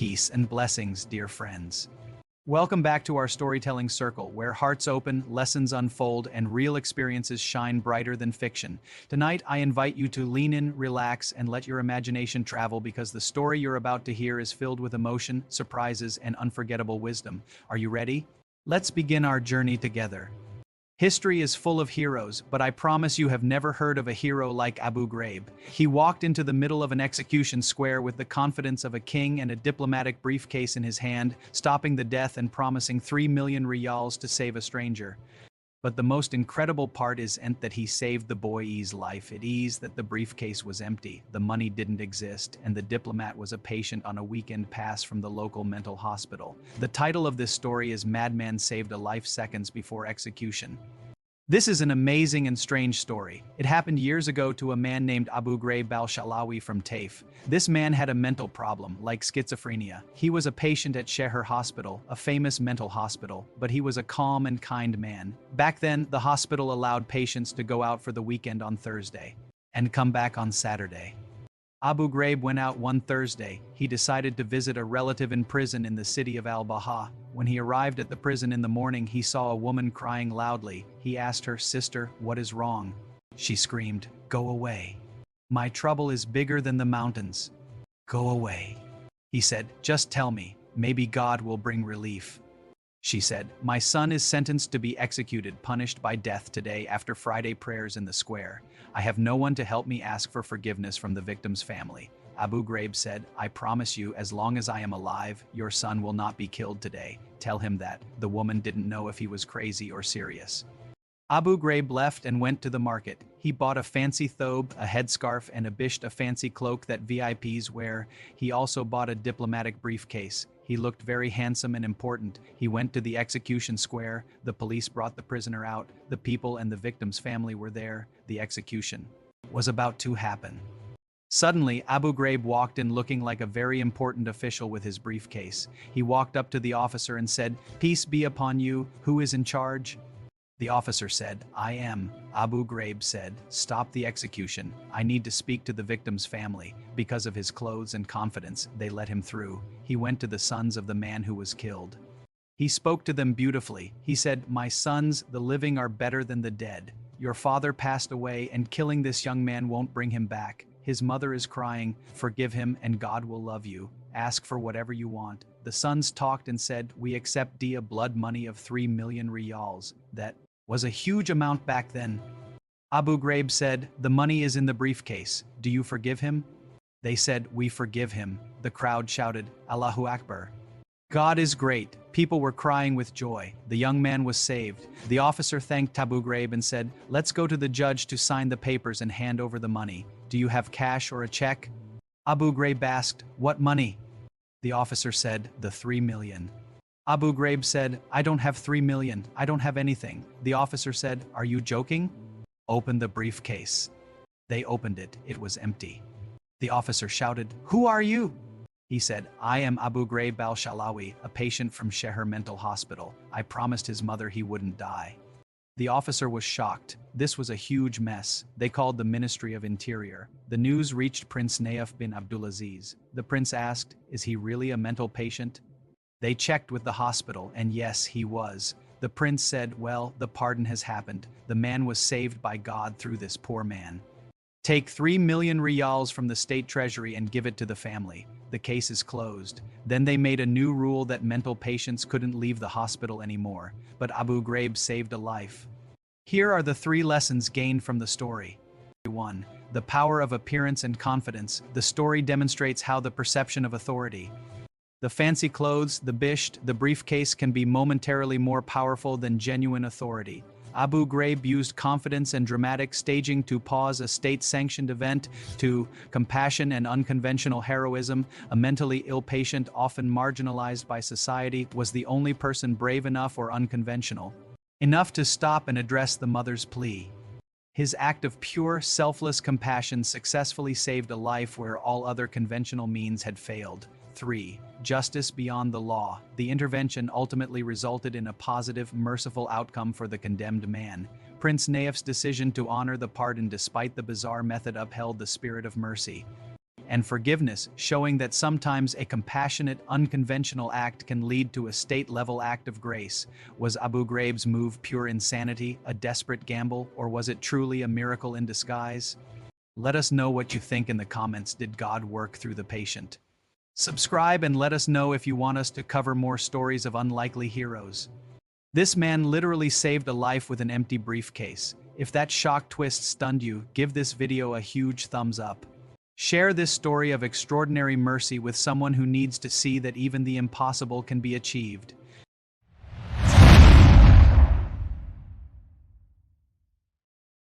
Peace and blessings, dear friends. Welcome back to our storytelling circle, where hearts open, lessons unfold, and real experiences shine brighter than fiction. Tonight, I invite you to lean in, relax, and let your imagination travel because the story you're about to hear is filled with emotion, surprises, and unforgettable wisdom. Are you ready? Let's begin our journey together. History is full of heroes, but I promise you have never heard of a hero like Abu Ghraib. He walked into the middle of an execution square with the confidence of a king and a diplomatic briefcase in his hand, stopping the death and promising 3 million riyals to save a stranger. But the most incredible part isn't that he saved the boy's life, it is that the briefcase was empty, the money didn't exist, and the diplomat was a patient on a weekend pass from the local mental hospital. The title of this story is Madman Saved a Life Seconds Before Execution. This is an amazing and strange story. It happened years ago to a man named Abu Ghraib Al-Shalawi from Taif. This man had a mental problem, like schizophrenia. He was a patient at Sheher Hospital, a famous mental hospital, but he was a calm and kind man. Back then, the hospital allowed patients to go out for the weekend on Thursday and come back on Saturday. Abu Ghraib went out one Thursday. He decided to visit a relative in prison in the city of Al-Baha. When he arrived at the prison in the morning, he saw a woman crying loudly. He asked her, "Sister, what is wrong?" She screamed, "Go away. My trouble is bigger than the mountains. Go away." He said, "Just tell me. Maybe God will bring relief." She said, "My son is sentenced to be executed, punished by death today after Friday prayers in the square. I have no one to help me ask for forgiveness from the victim's family." Abu Ghraib said, "I promise you, as long as I am alive, your son will not be killed today. Tell him that." The woman didn't know if he was crazy or serious. Abu Ghraib left and went to the market. He bought a fancy thobe, a headscarf, and a bisht, a fancy cloak that VIPs wear. He also bought a diplomatic briefcase. He looked very handsome and important. He went to the execution square. The police brought the prisoner out. The people and the victim's family were there. The execution was about to happen. Suddenly, Abu Ghraib walked in looking like a very important official with his briefcase. He walked up to the officer and said, "Peace be upon you. Who is in charge?" The officer said, "I am." Abu Ghraib said, "Stop the execution. I need to speak to the victim's family." Because of his clothes and confidence, they let him through. He went to the sons of the man who was killed. He spoke to them beautifully. He said, "My sons, the living are better than the dead. Your father passed away, and killing this young man won't bring him back. His mother is crying. Forgive him, and God will love you. Ask for whatever you want." The sons talked and said, "We accept dia blood money of 3 million riyals. That was a huge amount back then. Abu Ghraib said, "The money is in the briefcase. Do you forgive him?" They said, "We forgive him." The crowd shouted, "Allahu Akbar. God is great." People were crying with joy. The young man was saved. The officer thanked Abu Ghraib and said, "Let's go to the judge to sign the papers and hand over the money. Do you have cash or a check?" Abu Ghraib asked, "What money?" The officer said, "The 3 million. Abu Ghraib said, "I don't have 3 million. I don't have anything." The officer said, "Are you joking? Open the briefcase." They opened it. It was empty. The officer shouted, "Who are you?" He said, "I am Abu Ghraib Al-Shalawi, a patient from Sheher Mental Hospital. I promised his mother he wouldn't die." The officer was shocked. This was a huge mess. They called the Ministry of Interior. The news reached Prince Naif bin Abdulaziz. The prince asked, "Is he really a mental patient?" They checked with the hospital, and yes, he was. The prince said, "Well, the pardon has happened. The man was saved by God through this poor man. Take 3 million riyals from the state treasury and give it to the family. The case is closed." Then they made a new rule that mental patients couldn't leave the hospital anymore, but Abu Ghraib saved a life. Here are the 3 lessons gained from the story. 1. The power of appearance and confidence. The story demonstrates how the perception of authority, the fancy clothes, the bisht, the briefcase can be momentarily more powerful than genuine authority. Abu Ghraib used confidence and dramatic staging to pause a state-sanctioned event. 2. Compassion and unconventional heroism. A mentally ill patient, often marginalized by society, was the only person brave enough or unconventional enough to stop and address the mother's plea. His act of pure, selfless compassion successfully saved a life where all other conventional means had failed. 3. Justice beyond the law. The intervention ultimately resulted in a positive, merciful outcome for the condemned man. Prince Naif's decision to honor the pardon despite the bizarre method upheld the spirit of mercy. and forgiveness, showing that sometimes a compassionate, unconventional act can lead to a state-level act of grace. Was Abu Ghraib's move pure insanity, a desperate gamble, or was it truly a miracle in disguise? Let us know what you think in the comments. Did God work through the patient? Subscribe and let us know if you want us to cover more stories of unlikely heroes. This man literally saved a life with an empty briefcase. If that shock twist stunned you, give this video a huge thumbs up. Share this story of extraordinary mercy with someone who needs to see that even the impossible can be achieved.